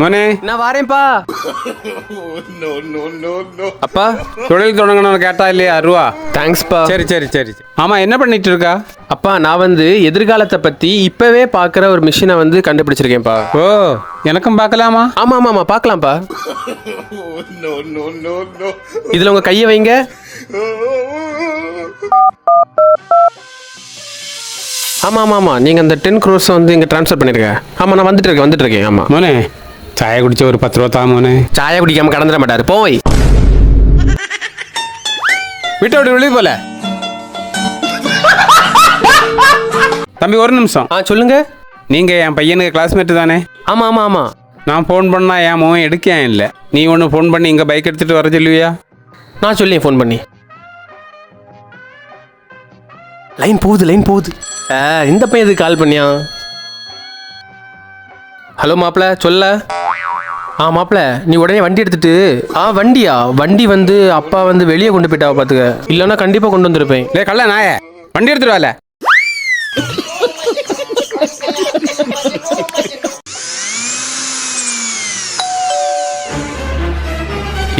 மோனே நான் வாரேன்ப்பா. அப்பா தொழில் தொடங்கணும்னு கேட்டா இல்லையா ரூபா? தேங்க்ஸ்ப்பா. சரி சரி சரி. ஆமா என்ன பண்ணிட்டு இருக்கா? அப்பா நான் எதிர்காலத்தை பத்தி இப்பவே பாக்குற ஒரு மிஷினை கண்டுபிடிச்சிருக்கேன்ப்பா. ஓ எனக்கும் பார்க்கலாமா? ஆமா ஆமா ஆமா பார்க்கலாம்ப்பா. இதுல உங்க கையை வைங்க. ஆமா ஆமா ஆமா நீங்க அந்த 10 crores இங்க ட்ரான்ஸ்ஃபர் பண்ணிருக்க. ஆமா நான் வந்துட்டு இருக்கேன். ஆமா மோனே சாய குடிச்ச ஒரு 10 ரூபா தான் மோனே. சாய குடிக்காம கடந்துட மாட்டாரு. போய் வீட்டை விட்டு வெளியே போல. தம்பி ஒரு நிமிஷம். சொல்லுங்க. நீங்க என் பையனுக்கு கிளாஸ்மேட் தானே? ஆமா ஆமா ஆமா. நான் ஃபோன் பண்ணா என் மகன் எடுக்க இல்லை. நீ ஒன்று ஃபோன் பண்ணி இங்கே பைக் எடுத்துகிட்டு வர சொல்லுவியா? நான் சொல்லி ஃபோன் பண்ணி. லைன் போகுது. இந்த பையன் எதுக்கு கால் பண்ணியா? ஹலோ மாப்பிள்ள சொல்ல. மாப்பிள்ள நீ உடனே வண்டி எடுத்துட்டு. வண்டியா? வண்டி அப்பா வெளியே கொண்டு போயிட்டாவ பார்த்துக்க. இல்லைன்னா கண்டிப்பாக கொண்டு வந்திருப்பேன். டே கள்ள நாய, வண்டி எடுத்துட்டு வரல.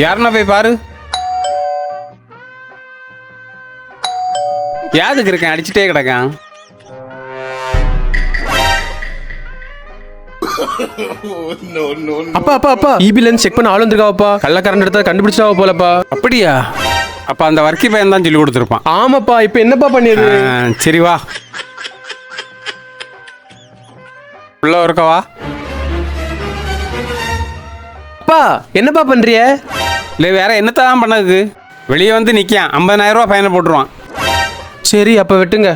யாருன்னா போய் பாரு. யாருக்கு இருக்கேன் அடிச்சுட்டே கிடக்கான். அப்பா இபில இருந்து செக் பண்ண ஆள் வந்திருக்காவப்பா. கள்ளக்காரன் எடுத்தா கண்டுபிடிச்சாவ போலப்பா. அப்படியா? அப்ப அந்த வர்க்கி பையன் தான் சொல்லி கொடுத்துருப்பான். ஆமாப்பா. இப்ப என்னப்பா பண்ணியது? சரி வா உள்ள இருக்கவா. அப்பா என்னப்பா பண்றிய? இல்லை வேற என்னத்தான் பண்ணதுக்கு? வெளியே நிற்கான். 50,000 ரூபா ஃபைனை போட்டுருவான். சரி அப்ப வெட்டுங்க.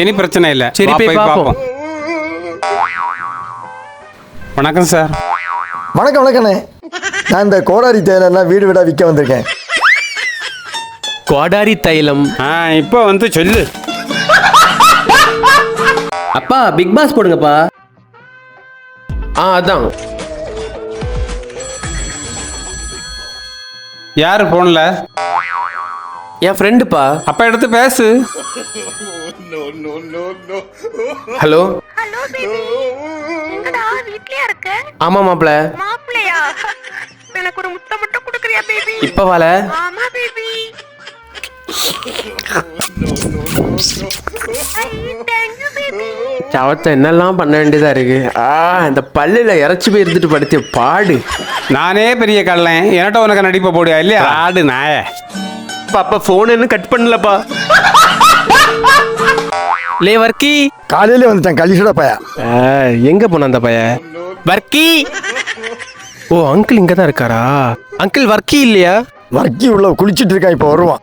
இனி பிரச்சனை இல்லை. சரி போய் பார்ப்போம். வணக்கம் சார். வணக்கண்ணே. நான் இந்த கோடாரி தைலம் வீடு வீடாக விற்க வந்திருக்கேன். கோடாரி தைலம்? இப்போ சொல்லு. அப்பா பிக் பாஸ் போடுங்கப்பா. அதான். யாரு போன்ல? என் ஃப்ரெண்டுப்பா. அப்ப எடுத்து பேசு. ஹலோ. Hello baby. எங்கடா வீட்லயா இருக்க? ஆமா மாப்ள. மாப்ளையா? எனக்கு ஒரு முட்டை மட்டும் குடுக்குறியா பேபி? இப்ப வால. ஆமா பேபி. Thank you baby. சவத்தை என்னெல்லாம் பண்ண வேண்டியதா இருக்கு. இந்த பல்லுல இறச்சி போய் இருந்துட்டு படுத்து பாடு. நானே பெரிய கள்ளன், என்கிட்ட உனக்கு நடிப்ப போடுயா இல்லையா? ஆடு நாய. பாப்பா போன் என்ன கட் பண்ணலப்பா. லே வர்க்கி. காலையில வந்துட்டேன் கலிசோட பையா. எங்க போன அந்த பைய? வர்க்கி. ஓ அங்கிள் இங்க தான் இருக்காரா? அங்கிள் வர்க்கி இல்லையா? வர்க்கி உள்ள குளிச்சிட்டு இருக்கான், இப்போ வருவான்.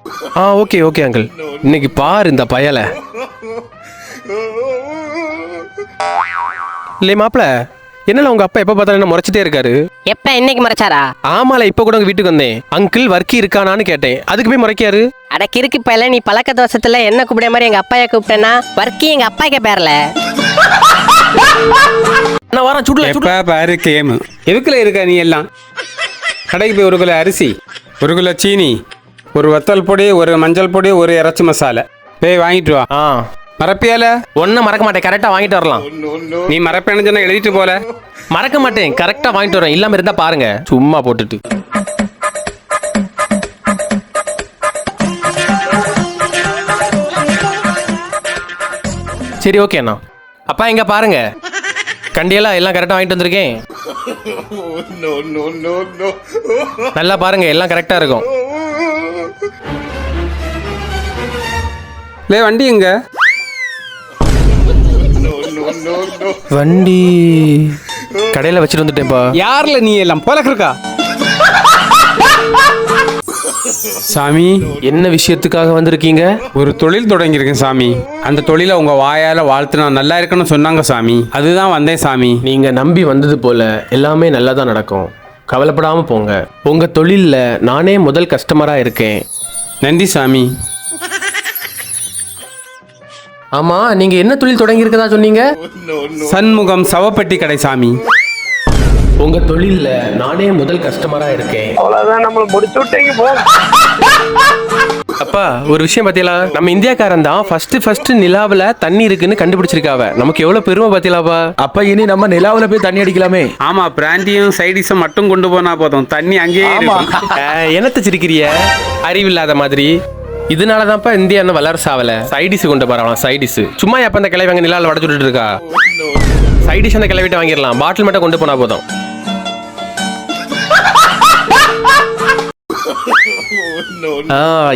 Okay okay uncle. இன்னைக்கு பாரு இந்த பயல. லே மாப்ள என்னல உங்க அப்பா எப்ப பார்த்தாலும் என்ன முறைச்சிட்டே இருக்காரு? எப்ப இன்னைக்கு முறைச்சாரா? ஆமால இப்ப கூட உங்க வீட்டுக்கு வந்தேன். அங்கிள் வர்க்கி இருக்கானான்னு கேட்டேன். அதுக்கு போய் முறைக்காரு. அட கிறுக்கு பையல, நீ பழக்க தோசத்துல என்ன கூப்பிட மாதிரி எங்க அப்பாயை கூப்பிட்டேன்னா வர்க்கி எங்க அப்பாய்க்கு பேர்ல. நான் வரேன். சுடல எப்ப பாரு கேமு. எதுக்குல இருக்க நீ எல்லாம்? கடைக்கு போய் 1 கிலோ அரிசி, 1 கிலோ சீனி, ஒரு வத்தல் பொடி, ஒரு மஞ்சள் பொடி, ஒரு இறைச்சி மசாலா போய் வாங்கிட்டு வா. மறப்பியால? ஒன்னும் மறக்க மாட்டேன். கரெக்டா வாங்கிட்டு வரலாம். நீ மறப்பேன்னு சொன்னா எழுதிட்டு போல. மறக்க மாட்டேன். கரெக்டா வாங்கிட்டு வரேன். இல்லாம இருந்தா பாருங்க சும்மா போட்டுட்டு. சரி ஓகே அண்ணா. அப்பா இங்க பாருங்க, கண்டியெல்லாம் எல்லாம் கரெக்டா வாங்கிட்டு வந்திருக்கேன். நல்லா பாருங்க எல்லாம் கரெக்டா இருக்கும். லே வண்டி எங்க? வண்டி கடையில வச்சுட்டு வந்துட்டேன்ப்பா. யார்ல நீ எல்லாம் போலக்கு இருக்கா? சாமி என்ன விஷயத்துக்காக வந்திருக்கீங்க? ஒரு தொழில் தொடங்கியிருக்கேன் சாமி. அந்த தொழிலை உங்க வாயால வாழ்த்து நான் நல்லா இருக்குன்னு சொன்னாங்க சாமி, அதுதான் வந்தேன் சாமி. நீங்க நம்பி வந்தது போல எல்லாமே நல்லா தான் நடக்கும். கவலைப்படாம போங்க. உங்க தொழில்ல நானே முதல் கஸ்டமரா இருக்கேன். நன்றி சாமி. ஆமா நீங்க என்ன தொழில் தொடங்கி இருக்கதா சொன்னீங்க? சண்முகம் சவப்பெட்டி கடை சாமி. உங்க தொழில்ல நானே முதல் கஸ்டமரா இருக்கேன். அவ்வளவுதான், நம்மள முடிச்சு விட்டீங்க போ. அப்பா ஒரு விஷயம் பாத்தீங்களா, நம்ம இந்தியாக்காரன் தான் ஃபர்ஸ்ட் நிலாவுல தண்ணி இருக்குன்னு கண்டுபிடிச்சிருக்காவ. நமக்கு எவ்வளவு பெருமை பாத்தீங்களாப்பா. அப்ப இனி நம்ம நிலாவுல போய் தண்ணி அடிக்கலாமே. ஆமா, பிராண்டியும் சைடிஸும் மட்டும் கொண்டு போனா போதும், தண்ணி அங்கேயே இருக்கும். என்னத்த சிரிக்கிறிய அறிவில்லாத மாதிரி. இதனாலதான்ப்பா இந்தியா என்ன வளர்ச்சி ஆகல. சைடிஸ் கொண்டு போறான், சைடிஸ். சும்மா எப்ப அந்த கிளவி அங்க நிலாவில் வட சுட்டு இருக்கா. சைடிஸ் அந்த கிளவிட்ட வாங்கிடலாம், பாட்டில் மட்டும் கொண்டு போனா போதும்.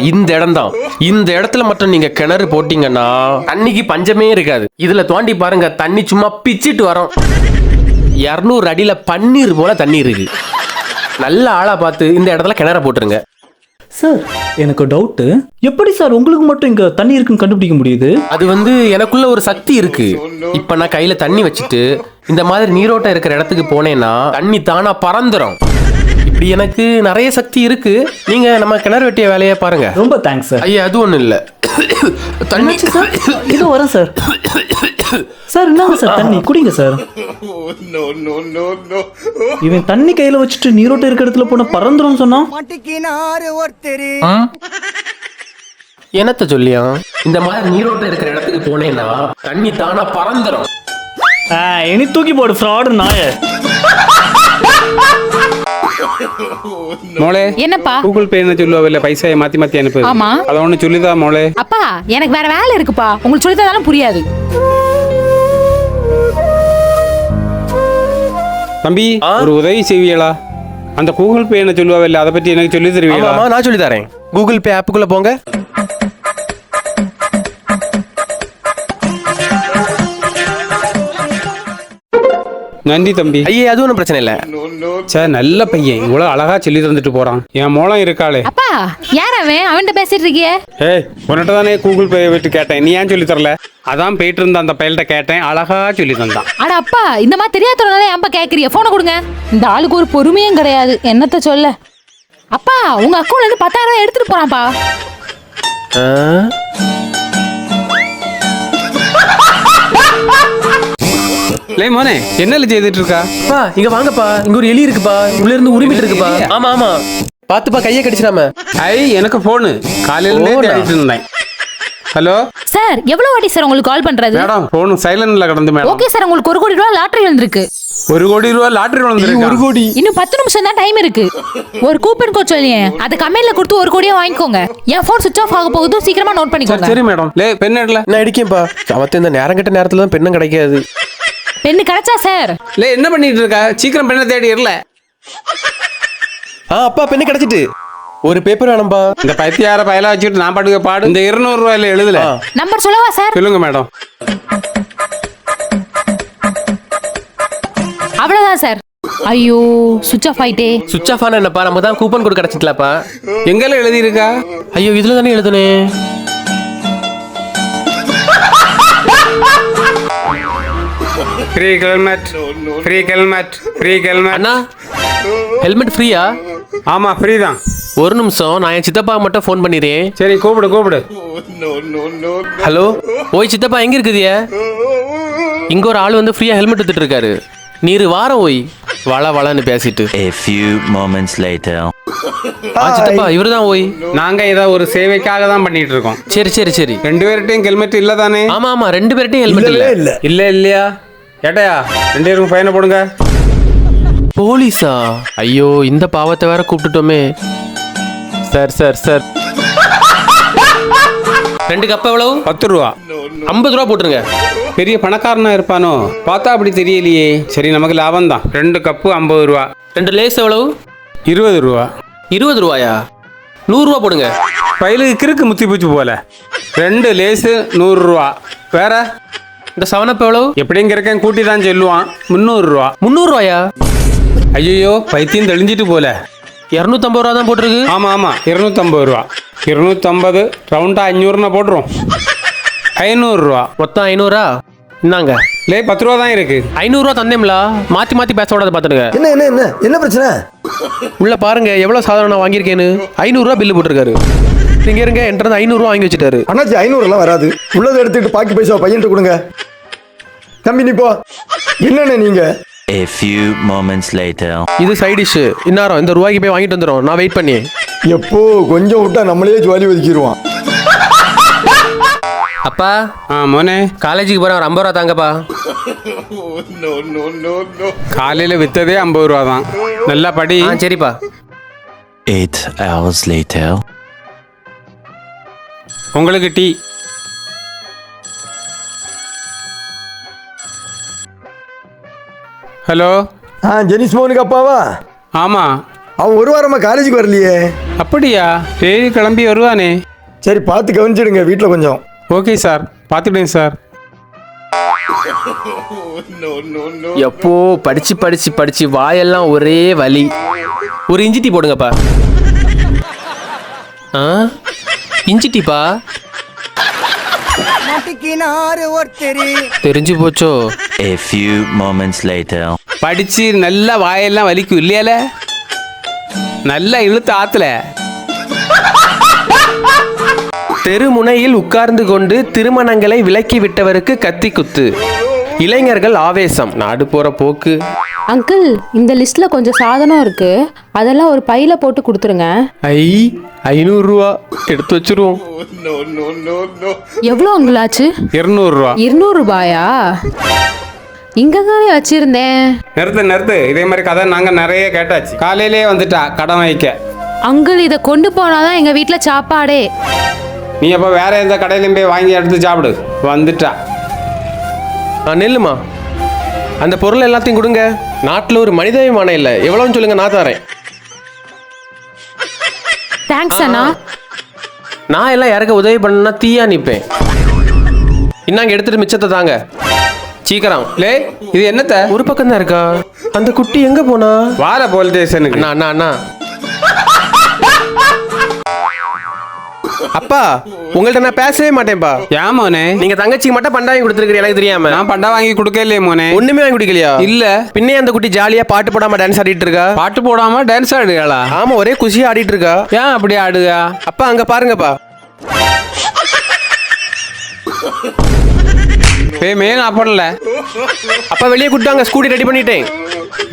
இந்த இடம் தான். இந்த இடத்துல மட்டும் நீங்க கிணறு போட்டீங்கன்னா தண்ணிக்கு பஞ்சமே இருக்காது. இதுல தோண்டி பாருங்க, தண்ணி சும்மா பிச்சிட்டு வரும். 200 அடியில பன்னீர் போல தண்ணி இருக்கு. நல்ல ஆளா பார்த்து இந்த இடத்துல கிணற போட்டுருங்க. சார் எனக்கு டவுட்டு, எப்படி சார் உங்களுக்கு மட்டும் இங்க தண்ணி இருக்குன்னு கண்டுபிடிக்க முடியுது? அது வந்து எனக்குள்ள ஒரு சக்தி இருக்கு. இப்ப நான் கையில தண்ணி வச்சுட்டு இந்த மாதிரி நீரோட்டம் இருக்கிற இடத்துக்கு போனேன்னா தண்ணி தானா பறந்துரும். இப்படி எனக்கு நிறைய சக்தி இருக்கு. நீங்க நம்ம கிணறு வெட்டிய வேலையை பாருங்க. ரொம்ப தேங்க்ஸ் சார். ஐயா அது ஒண்ணும் இல்ல. தண்ணி சார் இதோ வரேன் சார். சார் என்னங்க சார் தண்ணி குடிங்க சார். இவன் தண்ணி கையில வச்சுட்டு நீரோட்டம் இருக்கிற இடத்துல போன பறந்துரும் சொன்னான். என்னத்த சொல்லியா, இந்த மாதிரி நீரோட்டம் இருக்கிற இடத்துக்கு போனேன்னா தண்ணி தானா பறந்துரும். இனி தூக்கி போடு ஃப்ராடு நாய. மோளே, என்னப்பா? கூகுள் பே என்ன சொல்லுவாவில்ல, பைசாயை மாத்தி மாத்தி அனுப்பு. ஆமா. அத ஒண்ணு சொல்லிதா மோளே. அப்பா எனக்கு வேற வேலை இருக்குப்பா, உங்களுக்கு சொல்லி தந்தாலும் புரியாது. தம்பி ஒரு உதவி செய்வீங்களா? அந்த கூகுள் பே என்ன சொல்லுவாவில்ல, அதை பத்தி எனக்கு சொல்லி தருவீங்களா? ஆமா நான் சொல்லி தரேன். கூகுள் பே ஆப்புக்குள்ள போங்க. நன்றி தம்பி. ஐயே அது ஒன்றும் பிரச்சனை இல்லை. சார் நல்ல பையன், இவ்வளவு அழகா சொல்லி தந்துட்டு போறான். என் மோளம் இருக்காளே. அப்பா யார் அவன்? அவன்கிட்ட பேசிட்டு இருக்கிய? ஏய், உன்கிட்ட தானே கூகுள் பே விட்டு கேட்டேன், நீ ஏன் சொல்லி தரல? அதான் போயிட்டு இருந்த அந்த பையல்கிட்ட கேட்டேன், அழகா சொல்லி தந்தான். அட அப்பா, இந்த மாதிரி தெரியாதவனால ஏன்பா கேக்குறீங்க? போனை கொடுங்க. இந்த ஆளுக்கு ஒரு பொறுமையும் கிடையாது, என்னத்த சொல்ல. அப்பா உங்க அக்கௌண்ட்ல இருந்து 10,000 எடுத்துட்டு போறான்ப்பா. லே மோனே, என்னல செய்துட்டு இருக்கா? பா இங்க வாங்கப்பா, இங்க ஒரு எலி இருக்குப்பா, உள்ள இருந்து உரிமிட்டு இருக்குப்பா. ஆமா ஆமா பாத்துப்பா, கையை கடிச்சிடாம. ஐ எனக்கு போனு காலையில இருந்தே தேடிட்டு இருந்தேன். ஹலோ சார், எவ்வளவு வாட்டி சார் உங்களுக்கு கால் பண்றது? மேடம், போன் சைலண்ட்ல கிடந்து மேடம். ஓகே சார், உங்களுக்கு 1 கோடி ரூபாய் லாட்டரி வந்திருக்கு. 1 கோடி ரூபாய் லாட்டரி வந்திருக்கு. 1 கோடி. இன்னும் 10 நிமிஷம் தான் டைம் இருக்கு. ஒரு கூப்பன் கோட் சொல்லியேன், அது கமெண்ட்ல கொடுத்து 1 கோடியா வாங்கிக்கோங்க. என் போன் சுவிட்ச் ஆஃப் ஆக போகுது, சீக்கிரமா நோட் பண்ணிக்கோங்க. சரி மேடம். லே பென் எடுல. நான் அடிக்கேன்ப்பா. அவத்த இந்த நேரம் கட்ட நேரத்துல தான் பெண்ணும் கிடைக்காது. பெண்ணு கிடைச்சா சார்? லே என்ன பண்ணிட்டு இருக்கா? சீக்கிரம் பெண்ணை தேடி இருல. அப்பா பெண்ணு கிடைச்சிட்டு. ஒரு பேப்பர் வேணும்பா. இந்த பைத்தியார பயலா வச்சுட்டு நான் பாட்டுக்க பாடு. இந்த 200 ரூபாயில எழுதல. நம்பர் சொல்லவா சார்? சொல்லுங்க மேடம். அவ்வளவுதான் சார். ஐயோ சுவிட்ச் ஆஃப் ஆயிட்டே. சுவிட்ச் ஆஃப் ஆன என்னப்பா, நம்ம தான் கூப்பன் கோட் கிடைச்சிட்டலப்பா. எங்கெல்லாம் எழுதி இருக்கா? ஐயோ இதுல தானே எழுதுனே. Free helmet, free helmet, free helmet. அண்ணா ஹெல்மெட் ஃப்ரீயா? ஆமா ஃப்ரீ தான். ஒரு நிமிஷம், நான் என் சித்தப்பா மட்டும் ஃபோன் பண்ணிடுறேன். சரி கூப்பிடு கூப்பிடு. ஹலோ, ஓய் சித்தப்பா எங்க இருக்குதிய? இங்க ஒரு ஆள் வந்து ஃப்ரீயா ஹெல்மெட் எடுத்துட்டு இருக்காரு. நீரு வாரம் ஓய் வள வளன்னு பேசிட்டு. A few moments later. சித்தப்பா இவருதான் ஓய். நாங்க ஏதோ ஒரு சேவைக்காக தான் பண்ணிட்டு இருக்கோம். சரி சரி சரி. 2 பேர்கிட்டயும் ஹெல்மெட் இல்ல தானே? ஆமா ஆமா 2 பேர்கிட்டயும் ஹெல்மெட் இல்ல. இல்ல இல்லையா? ஏட்டையா 2 பேருக்கும் ஃபைனை போடுங்க. போலீஸா? ஐயோ இந்த பாவத்தை வேற கூப்பிட்டுட்டோமே. சார் சார் சார் 2 கப் எவ்வளவு? 10 ரூபா. 50 ரூபா போட்டுருங்க. பெரிய பணக்காரனா இருப்பானோ? பார்த்தா அப்படி தெரியலையே. சரி நமக்கு லாபம் தான். 2 கப்பு 50 ரூபா. 2 லேஸ் எவ்வளவு? 20 ரூபா. 20 ரூபாயா? 100 ரூபா போடுங்க. பயிலுக்கு கிறுக்கு முத்தி பூச்சி போல. 2 லேஸு 100 ரூபா. வேற இந்த 7up எவ்வளவு? எப்படிங்க இருக்கேன் கூட்டி தான் சொல்லுவான். 300 ரூபா. 300 ரூபாயா? ஐயோ பைத்தியம் தெளிஞ்சிட்டு போல. 250 ரூபா தான் போட்டிருக்கு. ஆமா ஆமா 250 ரூபா. 250 ரவுண்டா 500 போட்டுரும். 500 ரூபா. மொத்தம் 500. என்னங்க லே 10 ரூபா தான் இருக்கு. 500 ரூபா தந்தேம்ல. மாத்தி மாத்தி பேச விடாத பாத்துடுங்க. என்ன என்ன என்ன என்ன பிரச்சனை? உள்ள பாருங்க எவ்வளவு சாதாரண வாங்கியிருக்கேன்னு. 500 ரூபா பில்லு போட்டிருக்காரு. நீங்க இருங்க, என்கிட்ட 500 ரூபா வாங்கி வச்சுட்டாரு. அண்ணாச்சி 500 எல்லாம் வராது. உள்ளதை எடுத்துட்டு பாக்கி பைசா பையன்ட்டு கொடுங்க. தம்பி நீ போ. என்னண்ணே நீங்க? A few moments later. இது சைட் டிஷ். இன்னாரம் இந்த ரூபாய்க்கு போய் வாங்கிட்டு வந்துடும். நான் வெயிட் பண்ணி. எப்போ கொஞ்சம் விட்டா நம்மளே ஜுவாலி ஒதுக்கிடுவான். அப்பா மோனே காலேஜுக்கு போறேன் ஒரு 50 ரூபா தாங்கப்பா. காலையில் விற்றதே 50 ரூபா தான். நல்லா படி. சரிப்பா. 8 hours later. உங்களுக்கு டீ. ஹலோ. ஜெனிஸ் மோனுக்கு அப்பாவா? ஆமாம். அவன் ஒரு வாரமா காலேஜுக்கு வரலையே. அப்படியா? டெய்லி கிளம்பி வருவானே. சரி பார்த்து கவனிச்சிடுங்க வீட்டில் கொஞ்சம். ஓகே சார், பார்த்துட்டேன் சார். எப்போ படிச்சு படிச்சு படிச்சு வாயெல்லாம் ஒரே வலி. ஒரு இஞ்சி டீ போடுங்கப்பா. இஞ்சி டீப்பா. தெரிஞ்சு போச்சோ. A few moments later. படிச்சு நல்லா வாயெல்லாம் வலிக்கும் இல்லையால? நல்லா இழுத்து ஆத்துல. தெருமுனையில் உட்கார்ந்து கொண்டு திருமணங்களை விலக்கி விட்டவருக்கு கத்தி குத்து. இளைஞர்கள் ஆவேசம். நாடு போற போக்கு. அங்கிள், இந்த லிஸ்ட்ல கொஞ்சம் சாதனம் இருக்கு, அதெல்லாம் ஒரு பையில போட்டு கொடுத்துருங்க. 500 ரூபா எடுத்து வச்சிருவோம். எவ்வளோ அங்கிள் ஆச்சு? 200 ரூபா. 200 ரூபாயா? இங்க தானே வச்சிருந்தேன். நிறுத்து. இதே மாதிரி கதை நாங்கள் நிறைய கேட்டாச்சு. காலையிலே வந்துட்டா கடன் வைக்க. அங்கிள், இதை கொண்டு போனாதான் எங்க வீட்டுல சாப்பாடே. நீ அப்போ வேற எந்த கடையிலையும் போய் வாங்கி எடுத்து சாப்பிடு. வந்துட்டா. நெல்லுமா, அந்த பொருள் எல்லாத்தையும் கொடுங்க. நாட்டில் ஒரு மனிதாபிமானம் இல்லை. எவ்வளோன்னு சொல்லுங்க, நான் தரேன். தேங்க்ஸ் அண்ணா. நான் எல்லாம் யாருக்க உதவி பண்ணா தீயா நிற்பேன். இன்னாங்க எடுத்துட்டு மிச்சத்தை தாங்க சீக்கிரம். லே, இது என்னத்த? ஒரு பக்கம் தான் இருக்கா. அந்த குட்டி எங்க போனா? வார போலீஸ் ஸ்டேஷனுக்கு. அண்ணா அண்ணா அண்ணா. அப்பா, உங்கள்ட்ட நான் பேசவே மாட்டேன்ப்பா. ஏன் மோனே? நீங்க தங்கச்சிக்கு மட்டும் பண்டா வாங்கி கொடுத்துருக்கீங்க, எனக்கு தெரியாம. நான் பண்டா வாங்கி கொடுக்கலையே மோனே. ஒண்ணுமே வாங்கி குடிக்கலையா? இல்ல. பின்னே அந்த குட்டி ஜாலியா பாட்டு போடாம டான்ஸ் ஆடிட்டு இருக்கா. பாட்டு போடாம டான்ஸ் ஆடுகளா? ஆமா, ஒரே குஷியா ஆடிட்டு இருக்கா. ஏன் அப்படி ஆடுகா? அப்பா அங்க பாருங்கப்பா. மேன் அப்படல. அப்பா வெளியே கூட்டாங்க, ஸ்கூட்டி ரெடி பண்ணிட்டேன்.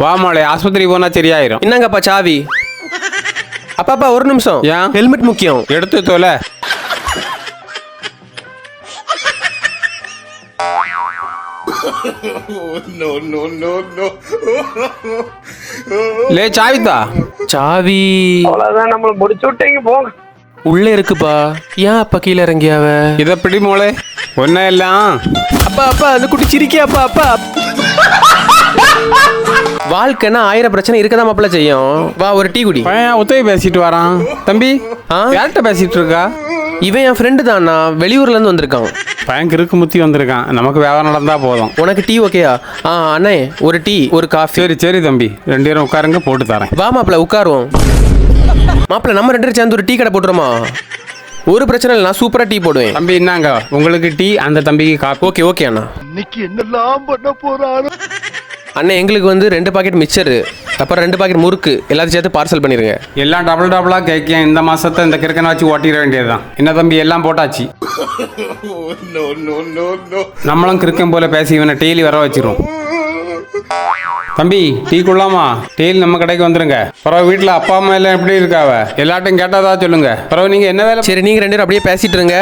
வா மோளே, ஆஸ்பத்திரி போனா சரியாயிரும். என்னங்கப்பா சாவி? அப்பா ஒரு நிமிஷம். ஏன்? ஹெல்மெட் முக்கியம். எடுத்து தோல. லே, சாவித்தா. சாவி அவ்வளவுதான், நம்மள முடிச்சு விட்டீங்க போங்க. உள்ள இருக்குப்பா. ஏன் அப்பா கீழே இறங்கியாவ? இத பிடி மோளே. ஒன்னும் எல்லாம். அப்பா அந்த குட்டி சிரிக்கியாப்பா. அப்பா வாழ்க்கைன்னா 1000 பிரச்சனை இருக்கதான் மாப்பிள்ள செய்யும். வா ஒரு டீ குடி. பையன் உதவி பேசிட்டு வரான். தம்பி, யார்கிட்ட பேசிட்டு இருக்கா? இவன் என் ஃப்ரெண்டு தான். நான் வெளியூர்ல இருந்து வந்திருக்கான். பையன் கிறுக்கு முத்தி வந்திருக்கான். நமக்கு வியாபாரம் நடந்தா போதும். உனக்கு டீ ஓகேயா? அண்ணே, ஒரு டீ ஒரு காஃபி. சரி தம்பி, 2 பேரும் உட்காருங்க, போட்டு தரேன். வா மாப்பிள்ள உட்காருவோம். மாப்பிள்ள நம்ம 2 பேரும் சேர்ந்து ஒரு டீ கடை போட்டுருமா? ஒரு பிரச்சனை இல்லை, நான் சூப்பரா டீ போடுவேன். தம்பி இன்னாங்க, உங்களுக்கு டீ, அந்த தம்பிக்கு காப்பி. ஓகே அண்ணா. இன்னைக்கு என்னெல்லாம் பண்ண போறாரு? அண்ணே, எங்களுக்கு வந்து 2 பாக்கெட் மிக்சரு, அப்புறம் 2 பாக்கெட் முறுக்கு எல்லாத்தையும் சேர்த்து பார்சல் பண்ணிருங்க. எல்லாம் டபுளா கேட்க. இந்த மாசத்தை இந்த கிறுக்கனை வச்சு ஓட்டிட வேண்டியதுதான். என்ன தம்பி, எல்லாம் போட்டாச்சு. நம்மளும் கிறுக்கன் போல பேசி இவனை டெய்லி வர வச்சிரும். தம்பி டீ குள்ளாமா? டெய்லி நம்ம கடைக்கு வந்துருங்க. பரவ வீட்டில் அப்பா அம்மா எல்லாம் எப்படி இருக்காவ? எல்லாட்டையும் கேட்டாதா சொல்லுங்க. பரவ நீங்க என்ன வேலை? சரி, நீங்க 2 பேரும் அப்படியே பேசிட்டு இருங்க,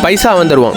பைசா வந்துருவோம்.